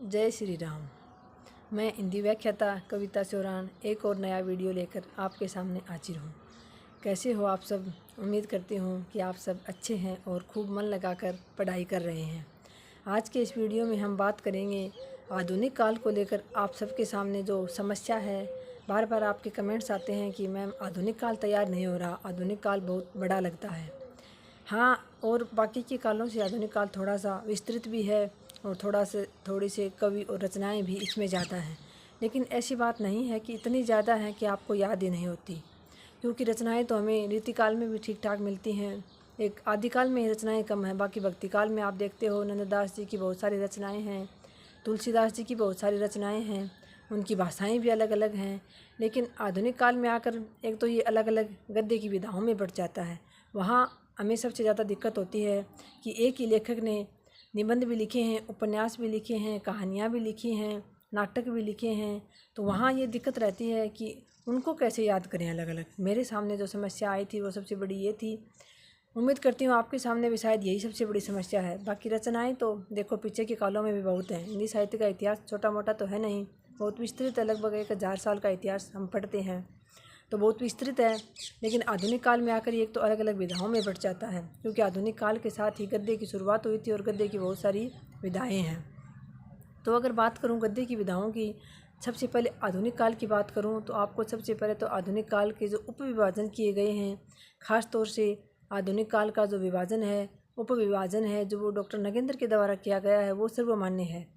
जय श्री राम। मैं हिंदी व्याख्याता कविता चौरान एक और नया वीडियो लेकर आपके सामने हाजिर हूँ। कैसे हो आप सब? उम्मीद करती हूँ कि आप सब अच्छे हैं और खूब मन लगाकर पढ़ाई कर रहे हैं। आज के इस वीडियो में हम बात करेंगे आधुनिक काल को लेकर। आप सबके सामने जो समस्या है, बार बार आपके कमेंट्स आते हैं कि मैम आधुनिक काल तैयार नहीं हो रहा, आधुनिक काल बहुत बड़ा लगता है। हाँ, और बाकी के कालों से आधुनिक काल थोड़ा सा विस्तृत भी है और थोड़ी से कवि और रचनाएं भी इसमें ज़्यादा हैं। लेकिन ऐसी बात नहीं है कि इतनी ज़्यादा है कि आपको याद ही नहीं होती, क्योंकि रचनाएं तो हमें रीतिकाल में भी ठीक ठाक मिलती हैं। एक आदिकाल में ही रचनाएं कम हैं, बाकी भक्तिकाल में आप देखते हो नंददास जी की बहुत सारी रचनाएँ हैं, तुलसीदास जी की बहुत सारी रचनाएँ हैं, उनकी भाषाएँ भी अलग अलग हैं। लेकिन आधुनिक काल में आकर एक तो ये अलग अलग गद्य की विधाओं में बढ़ जाता है। वहाँ हमें सबसे ज़्यादा दिक्कत होती है कि एक ही लेखक ने निबंध भी लिखे हैं, उपन्यास भी लिखे हैं, कहानियाँ भी लिखी हैं, नाटक भी लिखे हैं। तो वहाँ ये दिक्कत रहती है कि उनको कैसे याद करें अलग अलग। मेरे सामने जो समस्या आई थी वो सबसे बड़ी ये थी। उम्मीद करती हूँ आपके सामने भी शायद यही सबसे बड़ी समस्या है। बाकी रचनाएं तो देखो पीछे के कालों में भी बहुत हैं। हिंदी साहित्य का इतिहास छोटा मोटा तो है नहीं, बहुत विस्तृत है। लगभग 1000 साल का इतिहास हम पढ़ते हैं तो बहुत विस्तृत है। लेकिन आधुनिक काल में आकर एक तो अलग अलग विधाओं में बढ़ जाता है, क्योंकि आधुनिक काल के साथ ही गद्य की शुरुआत हुई थी और गद्य की बहुत सारी विधाएं हैं। तो अगर बात करूं गद्य की विधाओं की, सबसे पहले आधुनिक काल की बात करूं तो आपको सबसे पहले तो आधुनिक काल के जो उपविभाजन किए गए हैं, ख़ास तौर से आधुनिक काल का जो विभाजन है, उपविभाजन है, जो वो डॉक्टर नगेंद्र के द्वारा किया गया है, वो सर्वमान्य है।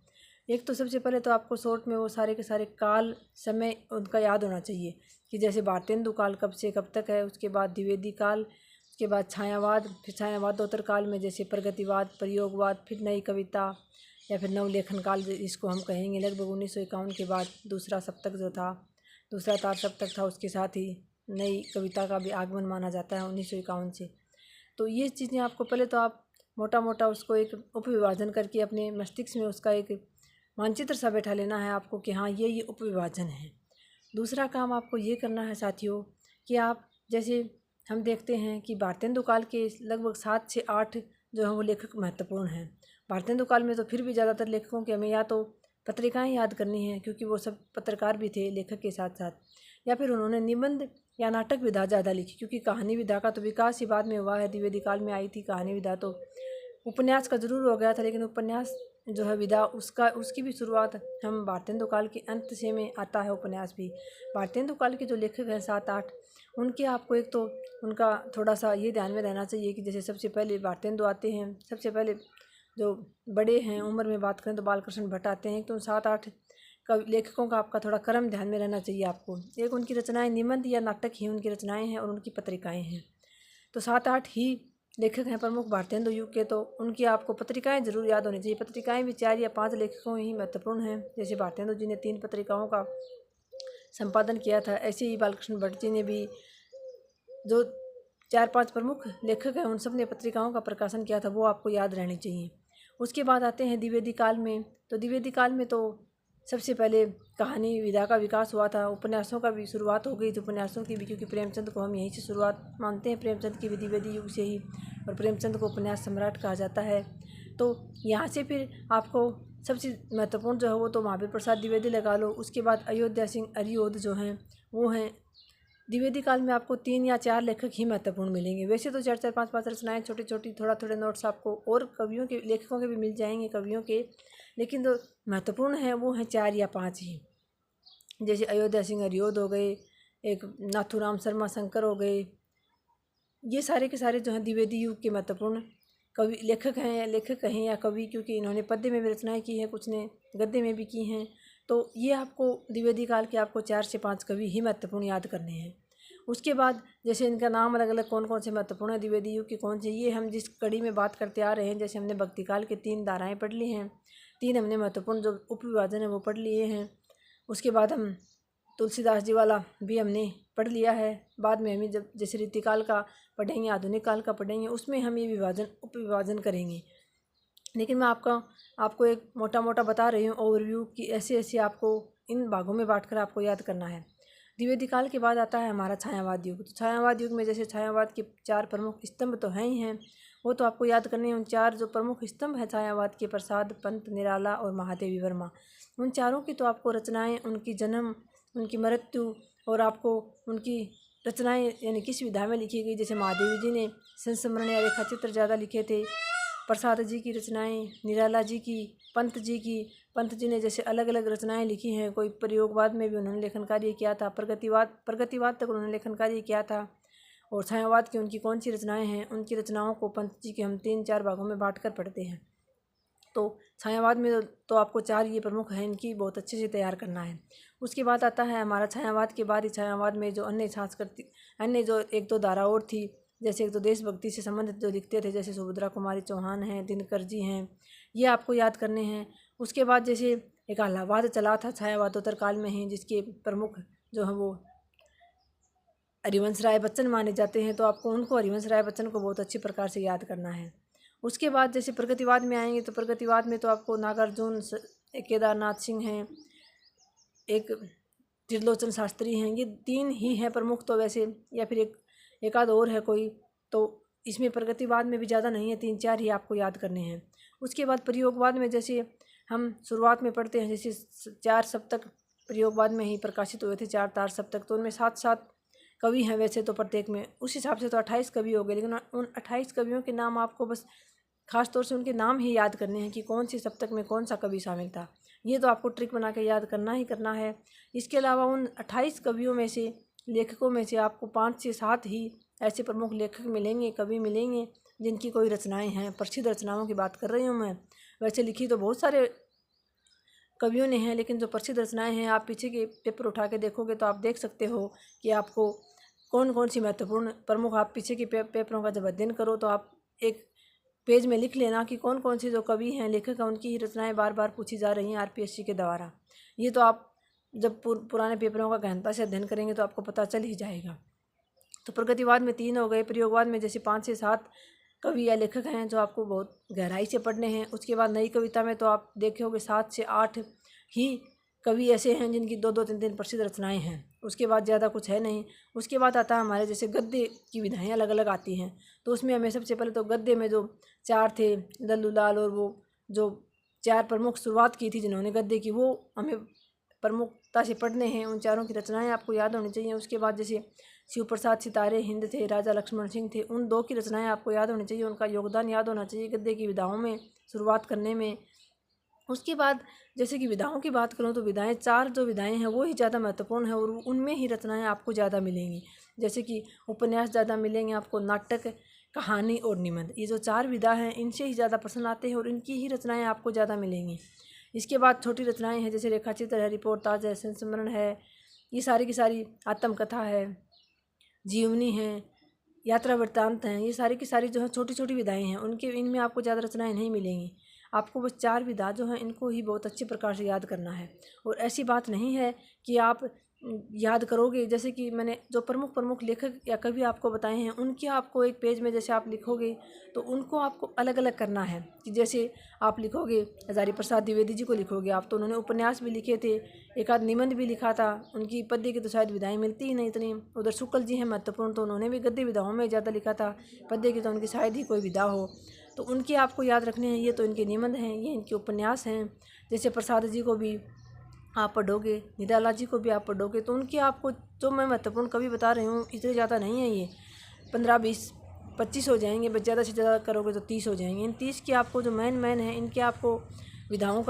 एक तो सबसे पहले तो आपको शॉर्ट में वो सारे के सारे काल समय उनका याद होना चाहिए कि जैसे भारतेंदु काल कब से कब तक है, उसके बाद द्विवेदी काल, उसके बाद छायावाद, फिर छायावादोत्तर काल में जैसे प्रगतिवाद, प्रयोगवाद, फिर नई कविता या फिर नवलेखन काल जिसको हम कहेंगे। लगभग 1951 के बाद दूसरा सप्तक जो था, दूसरा तार सप्तक था, उसके साथ ही नई कविता का भी आगमन माना जाता है 1951 से। तो ये चीज़ें आपको पहले तो आप मोटा मोटा उसको एक उपविभाजन करके अपने मस्तिष्क में उसका एक मानचित्र सा बैठा लेना है आपको कि हाँ ये उपविभाजन है। दूसरा काम आपको ये करना है साथियों कि आप जैसे हम देखते हैं कि भारतेंदु काल के लगभग 7 से 8 जो हैं वो लेखक महत्वपूर्ण हैं। भारतेंदु काल में तो फिर भी ज़्यादातर लेखकों के हमें या तो पत्रिकाएं याद करनी हैं, क्योंकि वो सब पत्रकार भी थे लेखक के साथ साथ, या फिर उन्होंने निबंध या नाटक विधा ज़्यादा लिखी, क्योंकि कहानी विधा का तो विकास ही बाद में हुआ है। द्विवेदी काल में आई थी कहानी विधा, तो उपन्यास का जरूर हो गया था, लेकिन उपन्यास जो है विधा उसकी भी शुरुआत हम भारतेंदु काल के अंत से में आता है। उपन्यास भी भारतेंदु काल के जो लेखक हैं 7-8, उनके आपको एक तो उनका थोड़ा सा ये ध्यान में रहना चाहिए कि जैसे सबसे पहले भारतेंदु आते हैं। सबसे पहले जो बड़े हैं उम्र में बात करें तो बालकृष्ण भट्ट आते हैं। तो 7-8 लेखकों का आपका थोड़ा क्रम ध्यान में रहना चाहिए आपको। एक उनकी रचनाएं निबंध या नाटक ही उनकी रचनाएं हैं और उनकी पत्रिकाएं हैं। तो 7-8 ही लेखक हैं प्रमुख भारतेंदु युग के, तो उनकी आपको पत्रिकाएं जरूर याद होनी चाहिए। पत्रिकाएं भी 4 या 5 लेखकों ही महत्वपूर्ण हैं। जैसे भारतेंदु जी ने 3 पत्रिकाओं का संपादन किया था, ऐसे ही बालकृष्ण भट्ट जी ने भी, जो 4-5 प्रमुख लेखक हैं उन सब ने पत्रिकाओं का प्रकाशन किया था, वो आपको याद रहनी चाहिए। उसके बाद आते हैं द्विवेदी काल में। तो द्विवेदी काल में तो सबसे पहले कहानी विधा का विकास हुआ था, उपन्यासों का भी शुरुआत हो गई थी, उपन्यासों की भी, क्योंकि प्रेमचंद को हम यहीं से शुरुआत मानते हैं, प्रेमचंद की भी द्विवेदी युग से ही, और प्रेमचंद को उपन्यास सम्राट कहा जाता है। तो यहाँ से फिर आपको सबसे महत्वपूर्ण जो है वो तो महावीर प्रसाद द्विवेदी लगा लो। उसके बाद अयोध्या सिंह अरियोध जो हैं वो हैं। द्विवेदी काल में आपको 3 या 4 लेखक ही महत्वपूर्ण मिलेंगे। वैसे तो 4-4, 5-5 रचनाएं छोटी छोटी, थोड़े नोट्स आपको और कवियों के, लेखकों के भी मिल जाएंगे, कवियों के, लेकिन जो महत्वपूर्ण हैं वो हैं 4 या 5 ही। जैसे अयोध्या सिंह अरियोध हो गए, एक नाथूराम शर्मा शंकर हो गए, ये सारे के सारे जो हैं द्विवेदी युग के महत्वपूर्ण कवि लेखक हैं या कवि, क्योंकि इन्होंने पद्य में भी रचनाएं की हैं, कुछ ने गद्य में भी की हैं। तो ये आपको द्विवेदी काल के आपको 4 से 5 कवि ही महत्वपूर्ण याद करने हैं। उसके बाद जैसे इनका नाम अलग अलग कौन कौन से महत्वपूर्ण है द्विवेदी युग के, कौन से, ये हम जिस कड़ी में बात करते आ रहे हैं। जैसे हमने भक्ति काल के 3 धाराएँ पढ़ ली हैं, 3 हमने महत्वपूर्ण जो उपविभाजन है वो पढ़ लिए हैं। उसके बाद हम तुलसीदास जी वाला भी हमने पढ़ लिया है। बाद में हम जब जैसे रीतिकाल का पढ़ेंगे, आधुनिक काल का पढ़ेंगे, उसमें हम ये उपविभाजन करेंगे। लेकिन मैं आपको एक मोटा मोटा बता रही हूँ ओवरव्यू कि ऐसे ऐसे आपको इन भागों में बांटकर आपको याद करना है। द्विवेदी काल के बाद आता है हमारा छायावाद युग। तो छायावाद युग में जैसे छायावाद के 4 प्रमुख स्तंभ तो हैं ही हैं। वो तो आपको याद करने हैं। उन 4 जो प्रमुख स्तंभ हैं छायावाद के, प्रसाद, पंत, निराला और महादेवी वर्मा, उन चारों की तो आपको रचनाएं, उनकी जन्म, उनकी मृत्यु और आपको उनकी रचनाएं यानी किस विधा में लिखी गई। जैसे महादेवी जी ने संस्मरण या रेखा चित्र ज़्यादा लिखे थे, प्रसाद जी की रचनाएं, निराला जी की, पंत जी ने जैसे अलग अलग रचनाएं लिखी हैं। कोई प्रयोगवाद में भी उन्होंने लेखन कार्य किया था, प्रगतिवाद तक उन्होंने लेखन कार्य किया था। और छायावाद की उनकी कौन सी रचनाएं हैं, उनकी रचनाओं को पंत जी के हम 3-4 भागों में बांट कर पढ़ते हैं। तो छायावाद में तो आपको 4 ये प्रमुख हैं, इनकी बहुत अच्छे से तैयार करना है। उसके बाद आता है हमारा छायावाद के बाद ही छायावाद में जो अन्य जो 1-2 धारा और थी, जैसे एक तो देशभक्ति से संबंधित जो लिखते थे, जैसे सुभद्रा कुमारी चौहान हैं, दिनकर जी हैं, ये आपको याद करने हैं। उसके बाद जैसे एक अलाहाबाद चला था छायावादोत्तर काल में ही, जिसके प्रमुख जो हैं वो हरिवंश राय बच्चन माने जाते हैं, तो आपको उनको हरिवंश राय बच्चन को बहुत अच्छी प्रकार से याद करना है। उसके बाद जैसे प्रगतिवाद में आएंगे तो प्रगतिवाद में तो आपको नागार्जुन, एक केदारनाथ सिंह हैं, एक त्रिलोचन शास्त्री हैं, ये 3 ही हैं प्रमुख। तो वैसे या फिर एक आध और है कोई, तो इसमें प्रगतिवाद में भी ज़्यादा नहीं है, 3-4 ही आपको याद करने हैं। उसके बाद प्रयोगवाद में जैसे हम शुरुआत में पढ़ते हैं, जैसे 4 सप्तक प्रयोगवाद में ही प्रकाशित हुए थे, 4 तार सप्तक, तो उनमें 7-7 कवि हैं वैसे तो प्रत्येक में, उस हिसाब से तो 28 कवि हो गए। लेकिन उन 28 कवियों के नाम आपको बस खास तौर से उनके नाम ही याद करने हैं कि कौन सी सप्तक में कौन सा कवि शामिल था। ये तो आपको ट्रिक बना के याद करना ही करना है। इसके अलावा उन 28 कवियों में से, लेखकों में से आपको 5 से 7 ही ऐसे प्रमुख लेखक मिलेंगे, कवि मिलेंगे, जिनकी कोई रचनाएं हैं। प्रसिद्ध रचनाओं की बात कर रही हूँ मैं, वैसे लिखी तो बहुत सारे कवियों ने हैं, लेकिन जो प्रसिद्ध रचनाएं हैं, आप पीछे के पेपर उठा के देखोगे तो आप देख सकते हो कि आपको कौन कौन सी महत्वपूर्ण प्रमुख, आप पीछे के पेपरों का जब अध्ययन करो तो आप एक पेज में लिख लेना कि कौन कौन से जो कवि हैं, लेखक हैं, उनकी रचनाएं बार बार पूछी जा रही हैं आरपीएससी के द्वारा। ये तो आप जब पुराने पेपरों का गहनता से अध्ययन करेंगे तो आपको पता चल ही जाएगा। तो प्रगतिवाद में 3 हो गए, प्रयोगवाद में जैसे 5 से 7 कवि या लेखक हैं जो आपको बहुत गहराई से पढ़ने हैं। उसके बाद नई कविता में तो आप देखोगे 7 से 8 ही कवि ऐसे हैं जिनकी 2-2, 3-3 प्रसिद्ध रचनाएं हैं। उसके बाद ज़्यादा कुछ है नहीं। उसके बाद आता है हमारे जैसे गद्य की विधाएँ अलग अलग आती हैं, तो उसमें हमें सबसे पहले तो गद्य में जो 4 थे, लल्लू लाल, और वो जो 4 प्रमुख शुरुआत की थी जिन्होंने गद्य की, वो हमें प्रमुखता से पढ़ने हैं। उन 4 की रचनाएं आपको याद होनी चाहिए। उसके बाद जैसे शिव प्रसाद सितारे हिंद थे, राजा लक्ष्मण सिंह थे, उन 2 की रचनाएं आपको याद होनी चाहिए, उनका योगदान याद होना चाहिए गद्य की विधाओं में शुरुआत करने में। उसके बाद जैसे कि विधाओं की बात करूं तो विधाएं 4 जो विधाएं हैं वो ही ज़्यादा महत्वपूर्ण है, और उनमें ही रचनाएं आपको ज़्यादा मिलेंगी। जैसे कि उपन्यास ज़्यादा मिलेंगे आपको, नाटक, कहानी और निबंध, ये जो 4 विधा हैं इनसे ही ज़्यादा प्रश्न आते हैं और इनकी ही रचनाएं आपको ज़्यादा मिलेंगी। इसके बाद छोटी रचनाएं हैं, जैसे रेखाचित्र है, रिपोर्टाज है, संस्मरण है, ये सारी की सारी, आत्मकथा है, जीवनी है, यात्रा वृत्तांत हैं, ये सारी की सारी जो है छोटी छोटी विधाएं हैं, इनमें आपको ज़्यादा रचनाएं नहीं मिलेंगी। आपको बस 4 विधा जो हैं इनको ही बहुत अच्छी प्रकार से याद करना है। और ऐसी बात नहीं है कि आप याद करोगे, जैसे कि मैंने जो प्रमुख लेखक या कवि आपको बताए हैं उनके आपको एक पेज में जैसे आप लिखोगे तो उनको आपको अलग अलग करना है। कि जैसे आप लिखोगे हजारी प्रसाद द्विवेदी जी को लिखोगे आप, तो उन्होंने उपन्यास भी लिखे थे, एक आध निबंध भी लिखा था, उनकी पद्य की तो शायद विधाएँ मिलती ही नहीं इतनी। उधर शुक्ल जी हैं महत्वपूर्ण, तो उन्होंने भी गद्य विधाओं में ज़्यादा लिखा था, पद्य की तो उनकी शायद ही कोई विधा हो, तो उनके आपको याद रखने हैं। ये तो इनके निबंध हैं, ये इनके उपन्यास हैं। जैसे प्रसाद जी को भी आप पढ़ोगे, निराला जी को भी आप पढ़ोगे, तो उनके आपको जो मैं महत्वपूर्ण कवि बता रही हूँ इतने ज़्यादा नहीं है, ये 15, 20, 25 हो जाएंगे, बस ज़्यादा से ज़्यादा करोगे तो 30 हो जाएंगे। इन 30 की आपको जो मेन है इनके आपको विधाओं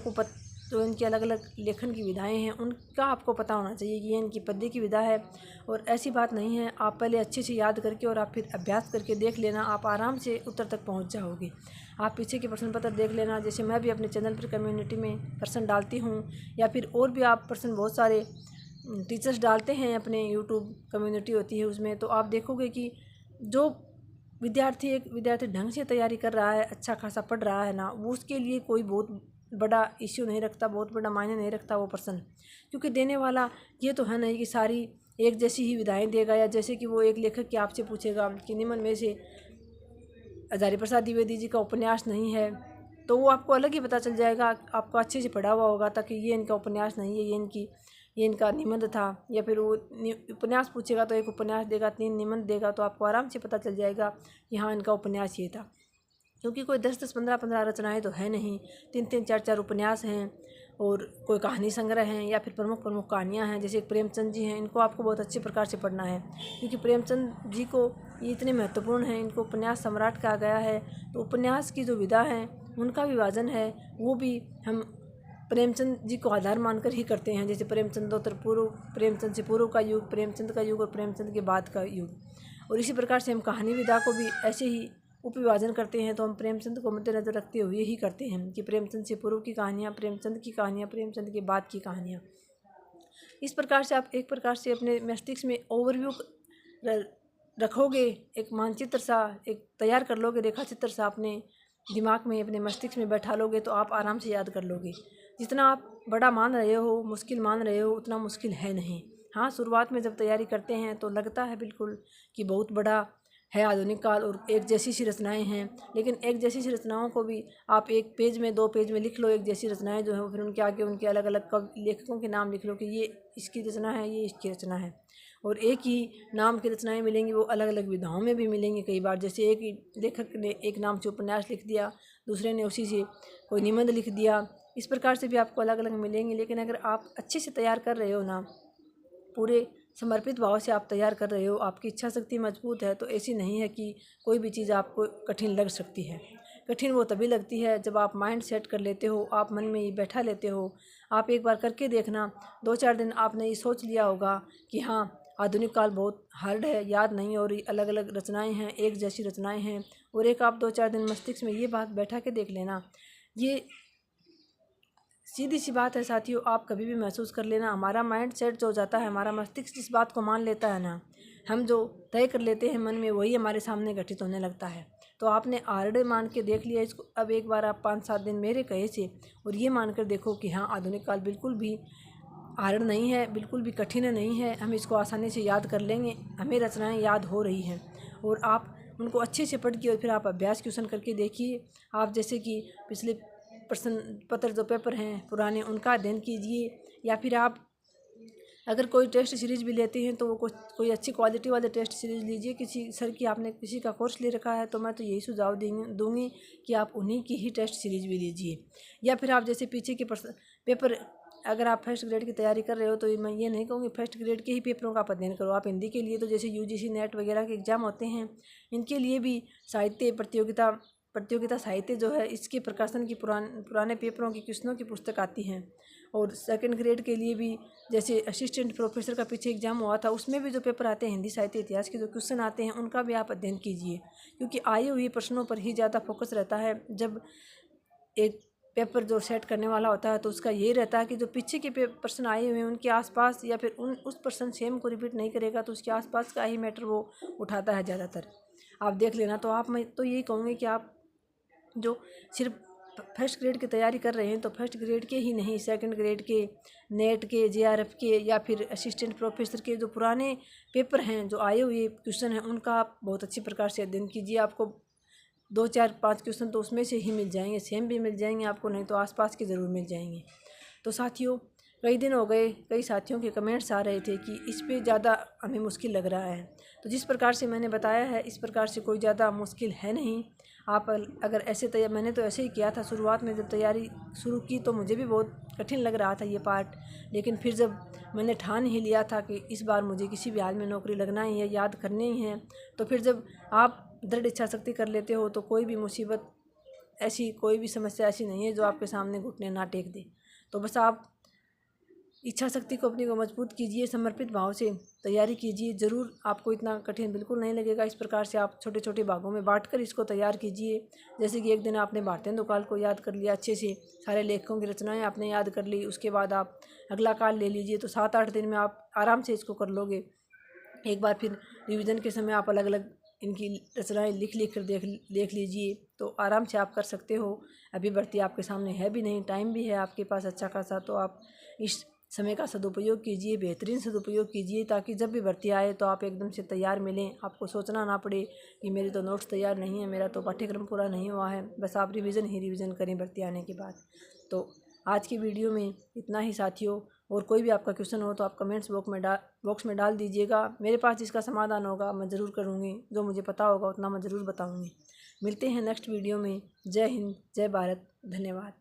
को जो इनकी अलग अलग लेखन की विधाएं हैं उनका आपको पता होना चाहिए कि ये इनकी पद्य की विधा है। और ऐसी बात नहीं है, आप पहले अच्छे से याद करके और आप फिर अभ्यास करके देख लेना, आप आराम से उत्तर तक पहुंच जाओगे। आप पीछे के प्रश्न पत्र देख लेना, जैसे मैं भी अपने चैनल पर कम्युनिटी में प्रश्न डालती हूँ, या फिर और भी आप प्रश्न बहुत सारे टीचर्स डालते हैं, अपने यूट्यूब कम्युनिटी होती है उसमें, तो आप देखोगे कि जो एक विद्यार्थी ढंग से तैयारी कर रहा है, अच्छा खासा पढ़ रहा है ना, वो उसके लिए कोई बहुत बड़ा इश्यू नहीं रखता, बहुत बड़ा मायने नहीं रखता वो प्रश्न, क्योंकि देने वाला ये तो है नहीं कि सारी एक जैसी ही विधाएं देगा, या जैसे कि वो एक लेखक के आपसे पूछेगा कि निम्न में से हजारी प्रसाद द्विवेदी जी का उपन्यास नहीं है, तो वो आपको अलग ही पता चल जाएगा, आपको अच्छे से पढ़ा हुआ होगा ताकि ये इनका उपन्यास नहीं है, ये इनकी ये इनका निबंध था, या फिर वो उपन्यास पूछेगा तो एक उपन्यास देगा, 3 निबंध देगा, तो आपको आराम से पता चल जाएगा कि हाँ इनका उपन्यास ये था। क्योंकि कोई 10-10, 15-15 रचनाएँ तो है नहीं, 3-3, 4-4 उपन्यास हैं, और कोई कहानी संग्रह हैं, या फिर प्रमुख प्रमुख कहानियाँ हैं। जैसे प्रेमचंद जी हैं, इनको आपको बहुत अच्छे प्रकार से पढ़ना है, क्योंकि प्रेमचंद जी को ये इतने महत्वपूर्ण हैं, इनको उपन्यास सम्राट कहा गया है। तो उपन्यास की जो विधा है, उनका विभाजन है, वो भी हम प्रेमचंद जी को आधार मानकर ही करते हैं। जैसे प्रेमचंदोत्तर पूर्व, प्रेमचंद से पूर्व का युग, प्रेमचंद का युग और प्रेमचंद के बाद का युग। और इसी प्रकार से हम कहानी विधा को भी ऐसे ही उपविभाजन करते हैं। तो हम प्रेमचंद को मद्देनजर रखते हुए ही करते हैं कि प्रेमचंद से पूर्व की कहानियाँ, प्रेमचंद की कहानियाँ, प्रेमचंद के बाद की कहानियाँ। इस प्रकार से आप एक प्रकार से अपने मस्तिष्क में ओवरव्यू रखोगे, एक मानचित्र सा एक तैयार कर लोगे, रेखा चित्र सा अपने दिमाग में, अपने मस्तिष्क में बैठा लोगे, तो आप आराम से याद कर लोगे। जितना आप बड़ा मान रहे हो, मुश्किल मान रहे हो, उतना मुश्किल है नहीं। हाँ, शुरुआत में जब तैयारी करते हैं तो लगता है बिल्कुल कि बहुत बड़ा है आधुनिक काल और एक जैसी सी रचनाएं हैं, लेकिन एक जैसी सी रचनाओं को भी आप 1 पेज में, 2 पेज में लिख लो, एक जैसी रचनाएं जो है, फिर उनके आगे उनके अलग अलग लेखकों के नाम लिख लो कि ये इसकी रचना है, ये इसकी रचना है। और एक ही नाम की रचनाएं मिलेंगी, वो अलग अलग विधाओं में भी मिलेंगी कई बार। जैसे एक ही लेखक ने एक नाम से उपन्यास लिख दिया, दूसरे ने उसी से कोई निबंध लिख दिया, इस प्रकार से भी आपको अलग अलग मिलेंगे। लेकिन अगर आप अच्छे से तैयार कर रहे हो ना, पूरे समर्पित भाव से आप तैयार कर रहे हो, आपकी इच्छा शक्ति मजबूत है, तो ऐसी नहीं है कि कोई भी चीज़ आपको कठिन लग सकती है। कठिन वो तभी लगती है जब आप माइंड सेट कर लेते हो, आप मन में ये बैठा लेते हो। आप एक बार करके देखना, 2-4 दिन आपने ये सोच लिया होगा कि हाँ आधुनिक काल बहुत हार्ड है, याद नहीं हो रही, अलग अलग रचनाएँ हैं, एक जैसी रचनाएँ हैं। और एक आप 2-4 दिन मस्तिष्क में ये बात बैठा के देख लेना। ये सीधी सी बात है साथियों, आप कभी भी महसूस कर लेना, हमारा माइंड सेट जो हो जाता है, हमारा मस्तिष्क जिस बात को मान लेता है ना, हम जो तय कर लेते हैं मन में, वही हमारे सामने घटित होने लगता है। तो आपने हार्ड मान के देख लिया इसको, अब एक बार आप 5-7 दिन मेरे कहे से और ये मानकर देखो कि हाँ आधुनिक काल बिल्कुल भी हार्ड नहीं है, बिल्कुल भी कठिन नहीं है, हम इसको आसानी से याद कर लेंगे, हमें रचनाएँ याद हो रही हैं। और आप उनको अच्छे से पढ़ के और फिर आप अभ्यास क्वेश्चन करके देखिए। आप जैसे कि पिछले प्रश्न पत्र जो पेपर हैं पुराने, उनका अध्ययन कीजिए, या फिर आप अगर कोई टेस्ट सीरीज़ भी लेते हैं तो वो कोई अच्छी क्वालिटी वाले टेस्ट सीरीज़ लीजिए। किसी सर की आपने किसी का कोर्स ले रखा है तो मैं तो यही सुझाव दूँगी कि आप उन्हीं की ही टेस्ट सीरीज़ भी लीजिए। या फिर आप जैसे पीछे के पेपर, अगर आप फर्स्ट ग्रेड की तैयारी कर रहे हो तो मैं ये नहीं कहूँगी फर्स्ट ग्रेड के ही पेपरों का आप अध्ययन करो। आप हिंदी के लिए तो जैसे UGC नेट वगैरह के एग्ज़ाम होते हैं, इनके लिए भी साहित्य प्रतियोगिता साहित्य जो है, इसके प्रकाशन की पुराने पेपरों की क्वेश्चनों की पुस्तक आती हैं। और सेकंड ग्रेड के लिए भी जैसे असिस्टेंट प्रोफेसर का पीछे एग्जाम हुआ था, उसमें भी जो पेपर आते हैं हिंदी साहित्य इतिहास के जो क्वेश्चन आते हैं, उनका भी आप अध्ययन कीजिए, क्योंकि आए हुए प्रश्नों पर ही ज़्यादा फोकस रहता है। जब एक पेपर जो सेट करने वाला होता है तो उसका यही रहता है कि जो पीछे के प्रश्न आए हुए हैं उनके आसपास, या फिर उस प्रश्न सेम को रिपीट नहीं करेगा, तो उसके आसपास का ही मैटर वो उठाता है ज़्यादातर। आप देख लेना। तो मैं तो यही कहूँगी कि आप जो सिर्फ फर्स्ट ग्रेड की तैयारी कर रहे हैं तो फर्स्ट ग्रेड के ही नहीं, सेकंड ग्रेड के, नेट के, JRF के, या फिर असिस्टेंट प्रोफेसर के जो पुराने पेपर हैं, जो आए हुए क्वेश्चन हैं, उनका आप बहुत अच्छी प्रकार से अध्ययन कीजिए। आपको 2-4-5 क्वेश्चन तो उसमें से ही मिल जाएंगे, सेम भी मिल जाएंगे आपको, नहीं तो आसपास के ज़रूर मिल जाएंगे। तो साथियों, कई दिन हो गए, कई साथियों के कमेंट्स आ रहे थे कि इस पे ज़्यादा हमें मुश्किल लग रहा है। तो जिस प्रकार से मैंने बताया है, इस प्रकार से कोई ज़्यादा मुश्किल है नहीं। आप अगर ऐसे मैंने तो ऐसे ही किया था शुरुआत में, जब तैयारी शुरू की तो मुझे भी बहुत कठिन लग रहा था ये पार्ट, लेकिन फिर जब मैंने ठान ही लिया था कि इस बार मुझे किसी भी हाल में नौकरी लगना ही है, याद करनी ही है, तो फिर जब आप दृढ़ इच्छा शक्ति कर लेते हो तो कोई भी मुसीबत ऐसी, कोई भी समस्या ऐसी नहीं है जो आपके सामने घुटने ना टेक दे। तो बस आप इच्छा शक्ति को अपनी को मजबूत कीजिए, समर्पित भाव से तैयारी कीजिए, ज़रूर आपको इतना कठिन बिल्कुल नहीं लगेगा। इस प्रकार से आप छोटे छोटे भागों में बांटकर इसको तैयार कीजिए। जैसे कि एक दिन आपने भारतेंदु काल को याद कर लिया अच्छे से, सारे लेखकों की रचनाएं आपने याद कर ली, उसके बाद आप अगला काल ले लीजिए, तो 7-8 दिन में आप आराम से इसको कर लोगे। एक बार फिर रिविज़न के समय आप अलग अलग इनकी रचनाएं लिख कर देख लीजिए, तो आराम से आप कर सकते हो। अभी भर्ती आपके सामने है भी नहीं, टाइम भी है आपके पास अच्छा खासा, तो आप इस समय का सदुपयोग कीजिए, बेहतरीन सदुपयोग कीजिए, ताकि जब भी भर्ती आए तो आप एकदम से तैयार मिलें, आपको सोचना ना पड़े कि मेरे तो नोट्स तैयार नहीं है, मेरा तो पाठ्यक्रम पूरा नहीं हुआ है। बस आप रिवीजन ही रिवीजन करें भर्ती आने के बाद। तो आज की वीडियो में इतना ही साथियों। और कोई भी आपका क्वेश्चन हो तो आप कमेंट्स बॉक्स में डाल दीजिएगा। मेरे पास जिसका समाधान होगा मैं ज़रूर करूँगी, जो मुझे पता होगा उतना मैं ज़रूर बताऊँगी। मिलते हैं नेक्स्ट वीडियो में। जय हिंद, जय भारत, धन्यवाद।